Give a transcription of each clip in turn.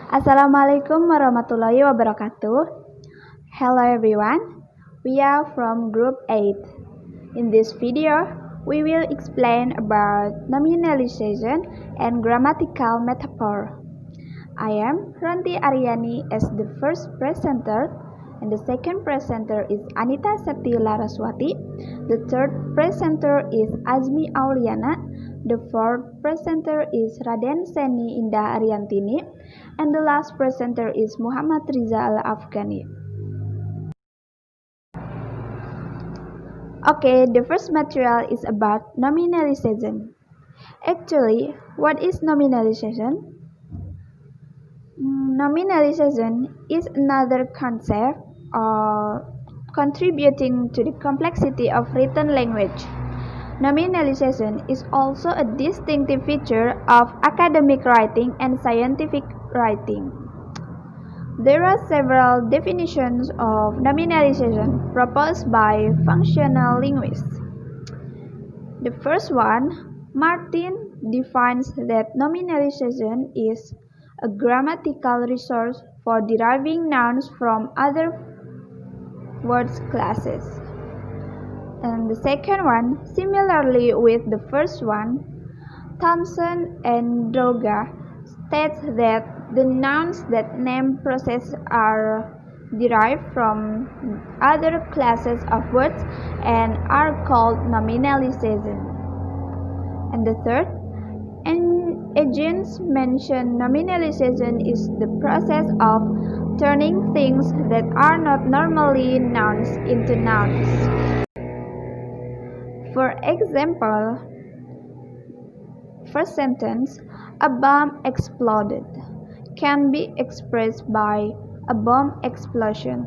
Assalamualaikum warahmatullahi wabarakatuh. Hello everyone, we are from Group 8. In this video, we will explain about nominalization and grammatical metaphor. I am Ranti Aryani as the first presenter, and the second presenter is Anita Septi Laraswati. The third presenter is Azmi Auliana. The fourth presenter is Raden, Senny, Indah, Ariantini. And the last presenter is Muhammad Riza Al Afgani. Okay, the first material is about nominalisation. Actually, what is nominalisation? Nominalisation is another concept contributing to the complexity of written language. Nominalisation is also a distinctive feature of academic writing and scientific writing. There are several definitions of nominalisation proposed by functional linguists. The first one, Martin, defines that nominalisation is a grammatical resource for deriving nouns from other words classes. And the second one, similarly with the first one, Thompson and Droga states that the nouns that name process are derived from other classes of words and are called nominalisation. And the third, agents mention nominalisation is the process of turning things that are not normally nouns into nouns. For example, first sentence, a bomb exploded, can be expressed by a bomb explosion.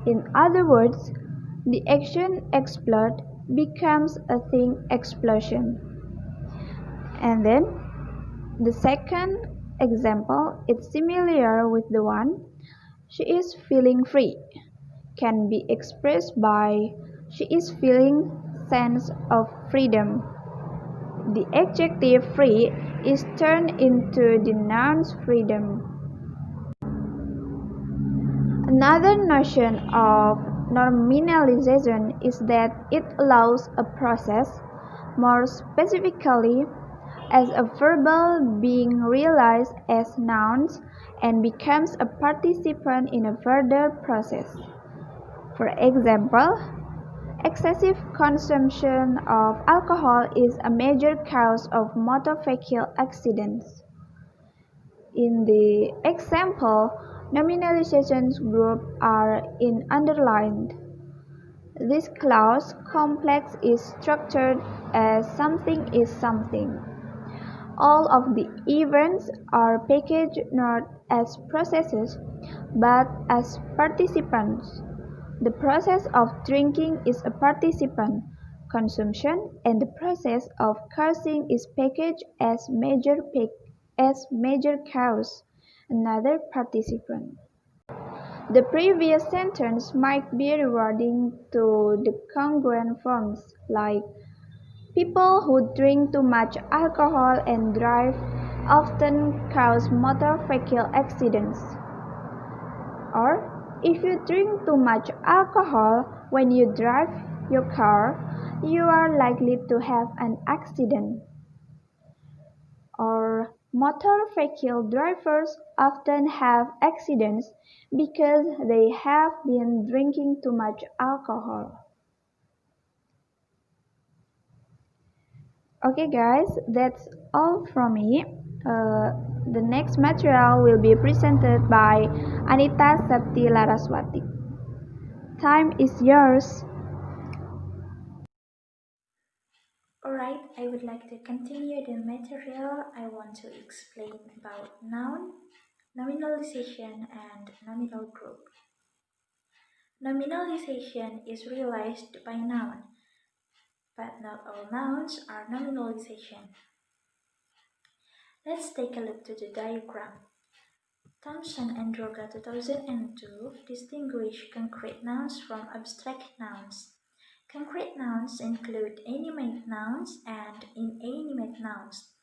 In other words, the action explode becomes a thing explosion. And then the second example is similar with the one, she is feeling free, can be expressed by she is feeling sense of freedom. The adjective free is turned into the noun freedom. Another notion of nominalization is that it allows a process, more specifically, as a verbal being realized as nouns and becomes a participant in a further process. For example, excessive consumption of alcohol is a major cause of motor vehicle accidents. In the example, nominalization groups are in underlined. This clause complex is structured as something is something. All of the events are packaged not as processes, but as participants. The process of drinking is a participant, consumption, and the process of causing is packaged as major cause, another participant. The previous sentence might be rewarding to the congruent forms, like people who drink too much alcohol and drive often cause motor vehicle accidents. Or, if you drink too much alcohol when you drive your car, you are likely to have an accident. Or, motor vehicle drivers often have accidents because they have been drinking too much alcohol. Okay guys, that's all from me. The next material will be presented by Anita Septi Laraswati. Time is yours. Alright, I would like to continue the material. I want to explain about noun, nominalization, and nominal group. Nominalization is realized by noun, but not all nouns are nominalization. Let's take a look to the diagram. Thompson and Droga 2002 distinguish concrete nouns from abstract nouns. Concrete nouns include animate nouns and inanimate nouns.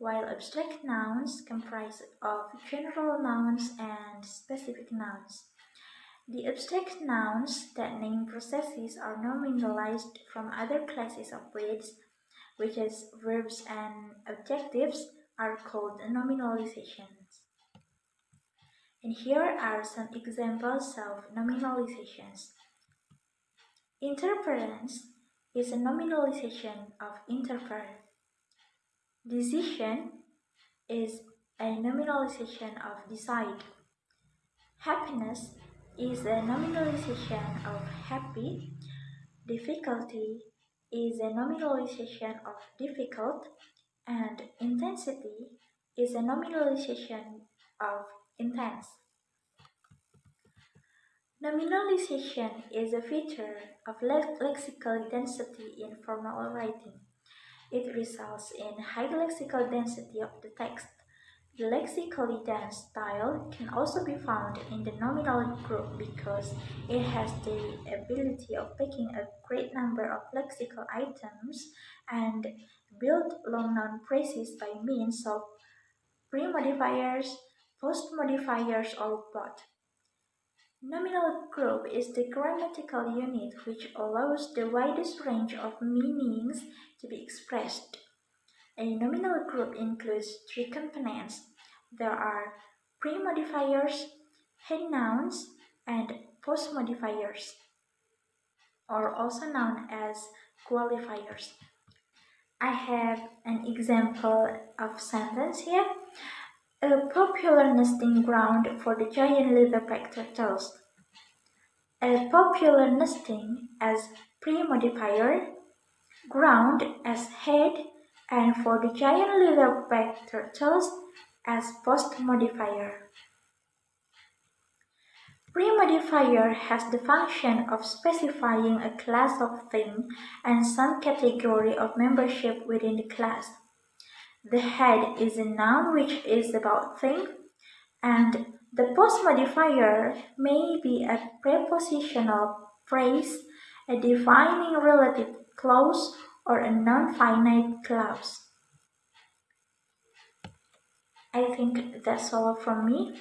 while abstract nouns comprise of general nouns and specific nouns. The abstract nouns that name processes are nominalized from other classes of words, which is verbs and adjectives, are called nominalizations. And here are some examples of nominalizations. Interference is a nominalization of interfere. Decision is a nominalization of decide. Happiness is a nominalization of happy. Difficulty is a nominalization of difficult. And intensity is a nominalization of intense. Nominalization is a feature of lexical density in formal writing. It results in high lexical density of the text. The lexically dense style can also be found in the nominal group because it has the ability of taking a great number of lexical items and build long noun phrases by means of pre-modifiers, post-modifiers, or both. Nominal group is the grammatical unit which allows the widest range of meanings to be expressed. A nominal group includes three components. There are pre-modifiers, head nouns, and post-modifiers, or also known as qualifiers. I have an example of sentence here. A popular nesting ground for the giant leatherback turtles. A popular nesting as pre-modifier, ground as head, and for the giant leatherback turtles as post-modifier. Pre-modifier has the function of specifying a class of thing and some category of membership within the class. The head is a noun which is about thing, and the post-modifier may be a prepositional phrase, a defining relative clause, or a non-finite clause. I think that's all from me.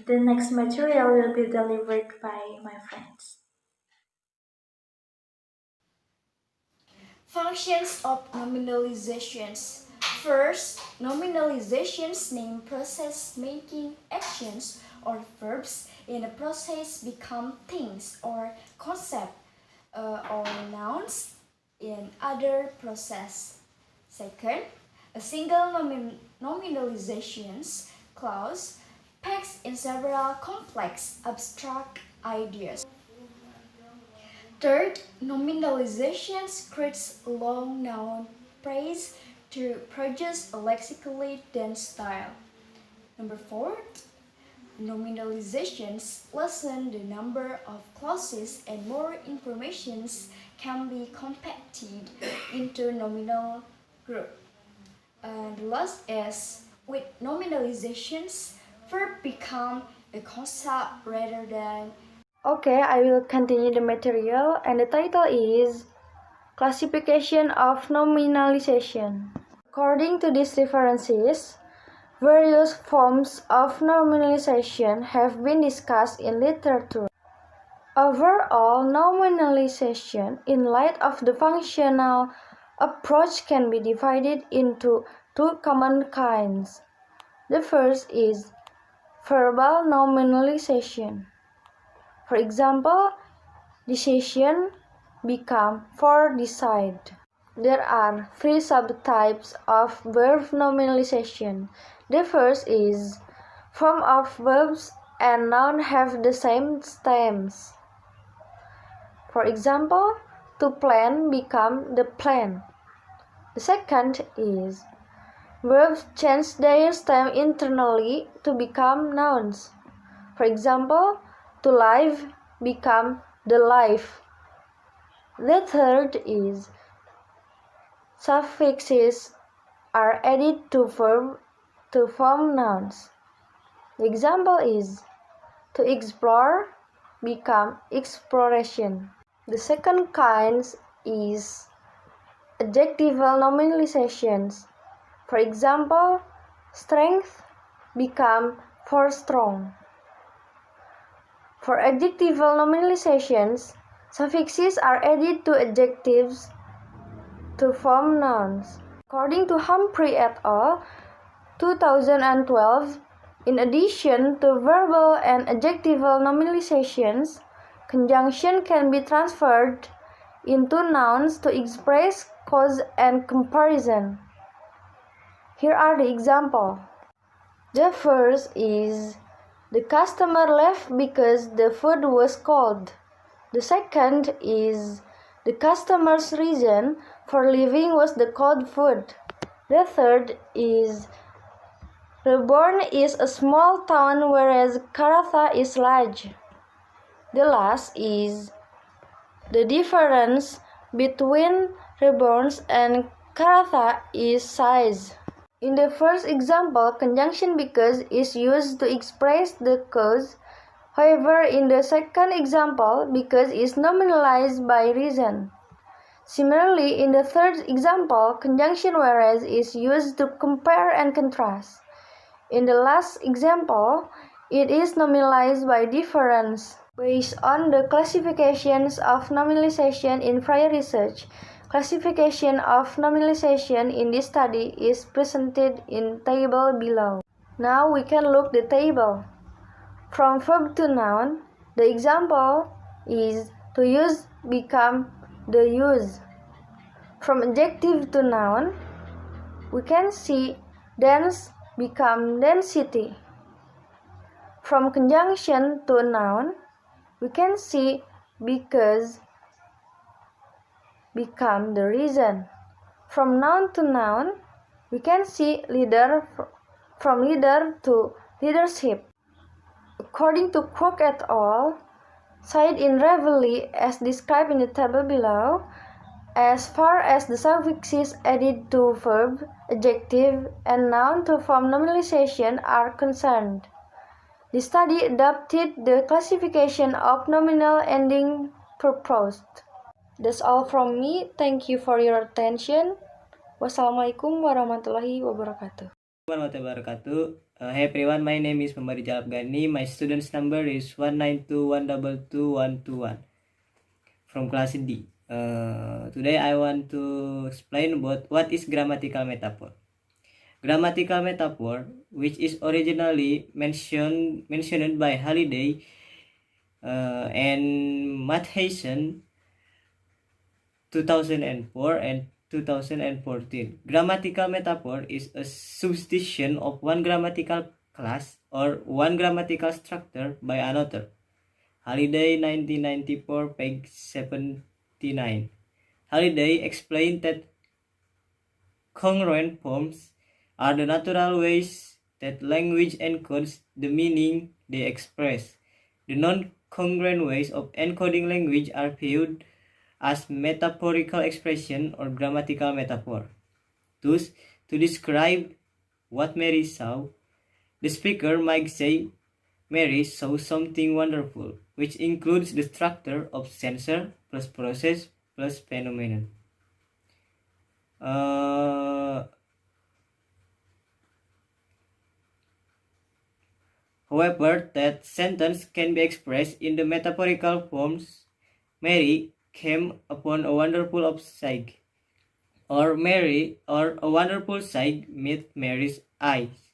The next material will be delivered by my friends. Functions of nominalizations. First, nominalizations name process-making actions or verbs in a process become things or concepts or nouns in other process. Second, a single nominalizations clause packs in several complex abstract ideas. Third, nominalizations creates long noun phrase to produce a lexically dense style. Number 4, nominalizations lessen the number of clauses and more information can be compacted into nominal group. And the last is, with nominalizations, verb become a concept rather than. Okay, I will continue the material, and the title is Classification of Nominalization. According to these references, various forms of nominalization have been discussed in literature. Overall, nominalization in light of the functional approach can be divided into two common kinds. The first is verbal nominalization. For example, decision become for decide. There are three subtypes of verb nominalization. The first is form of verbs and noun have the same stems. For example, to plan become the plan. The second is verbs change their stem internally to become nouns. For example, to live become the life. The third is suffixes are added to verb to form nouns. The example is to explore become exploration. The second kind is adjectival nominalizations. For For example, strength become for strong. For adjectival nominalizations, suffixes are added to adjectives to form nouns. According to Humphrey et al., 2012, in addition to verbal and adjectival nominalizations, conjunction can be transferred into nouns to express cause and comparison. Here are the examples. The first is, the customer left because the food was cold. The second is, the customer's reason for leaving was the cold food. The third is, Reborn is a small town whereas Karatha is large. The last is, the difference between Reborn and Karatha is size. In the first example, conjunction because is used to express the cause. However, in the second example, because is nominalized by reason. Similarly, in the third example, conjunction whereas is used to compare and contrast. In the last example, it is nominalized by difference. Based on the classifications of nominalization in prior research, classification of nominalization in this study is presented in table below. Now we can look the table. From verb to noun, the example is to use become the use. From adjective to noun, we can see dense become density. From conjunction to noun, we can see because become the reason. From noun to noun, we can see leader from leader to leadership. According to Crook et al., cited in Reveille as described in the table below, as far as the suffixes added to verb, adjective, and noun to form nominalization are concerned, the study adopted the classification of nominal ending proposed. That's all from me. Thank you for your attention. Wassalamualaikum warahmatullahi wabarakatuh. Hey everyone, my name is Riza Al Afgani. My student's number is 192122121 from class D. Today I want to explain about what is grammatical metaphor. Grammatical metaphor, which is originally mentioned by Halliday and Matheson 2004 and 2014. Grammatical metaphor is a substitution of one grammatical class or one grammatical structure by another. Halliday 1994, page 79. Halliday explained that congruent forms are the natural ways that language encodes the meaning they express. The non-congruent ways of encoding language are viewed as metaphorical expression or grammatical metaphor. Thus, to describe what Mary saw, the speaker might say, Mary saw something wonderful, which includes the structure of sensor plus process plus phenomenon. However, that sentence can be expressed in the metaphorical forms, Mary came upon a wonderful sight, or a wonderful sight met Mary's eyes,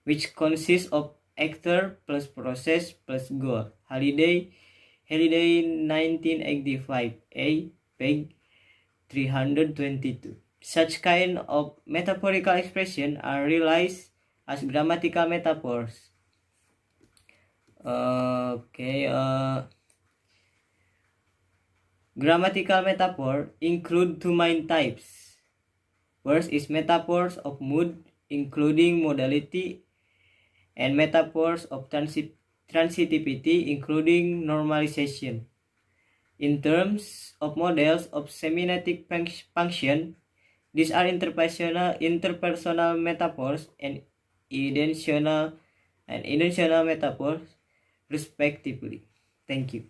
which consists of actor plus process plus goal. Halliday 1985, page 322. Such kind of metaphorical expression are realized as grammatical metaphors. Grammatical metaphor include two main types. First is metaphors of mood, including modality, and metaphors of transitivity, including normalization. In terms of models of semantic function, these are interpersonal metaphors and intentional metaphors, respectively. Thank you.